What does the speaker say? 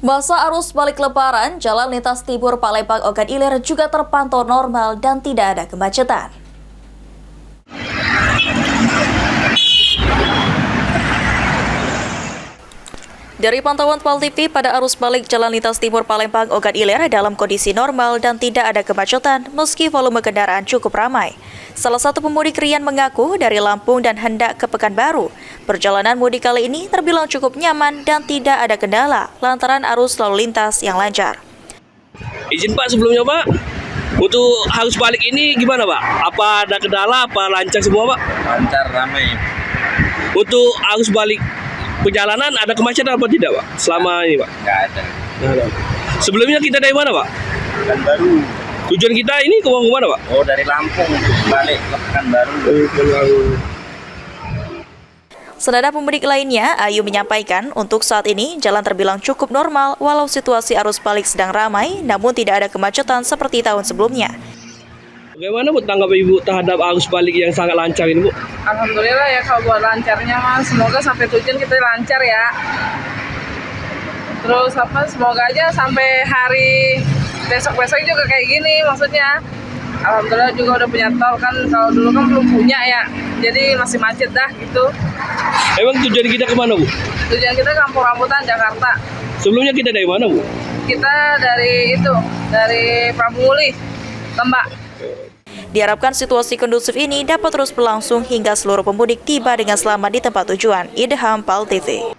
Masa arus balik Lebaran, jalan lintas timur Palembang Ogan Ilir juga terpantau normal dan tidak ada kemacetan. Dari pantauan PAL TV, pada arus balik jalan lintas timur Palembang Ogan Ilir dalam kondisi normal dan tidak ada kemacetan meski volume kendaraan cukup ramai. Salah satu pemudik Rian mengaku dari Lampung dan hendak ke Pekanbaru. Perjalanan mudik kali ini terbilang cukup nyaman dan tidak ada kendala lantaran arus lalu lintas yang lancar. Izin Pak sebelumnya Pak, untuk arus balik ini gimana Pak? Apa ada kendala, apa lancar semua Pak? Lancar, ramai. Untuk arus balik perjalanan ada kemacetan apa tidak Pak? Selama ini Pak? Nggak ada. Sebelumnya kita dari mana Pak? Pekanbaru. Tujuan kita ini ke mana Pak? Oh, dari Lampung balik ke Pekanbaru. Senada pemudik lainnya, Ayu menyampaikan untuk saat ini jalan terbilang cukup normal walau situasi arus balik sedang ramai namun tidak ada kemacetan seperti tahun sebelumnya. Bagaimana Bu tanggapan Ibu terhadap arus balik yang sangat lancar ini Bu? Alhamdulillah ya kalau buat lancarnya Mas, semoga sampai tujuan kita lancar ya. Terus semoga aja sampai hari besok-besok juga kayak gini maksudnya. Alhamdulillah juga udah punya tol kan, kalau dulu kan belum punya ya. Jadi masih macet dah gitu. Emang tujuan kita kemana Bu? Tujuan kita Kampung Rambutan, Jakarta. Sebelumnya kita dari mana Bu? Kita dari Prabumulih, Tembak. Diharapkan situasi kondusif ini dapat terus berlangsung hingga seluruh pemudik tiba dengan selamat di tempat tujuan. Idham PAL TV.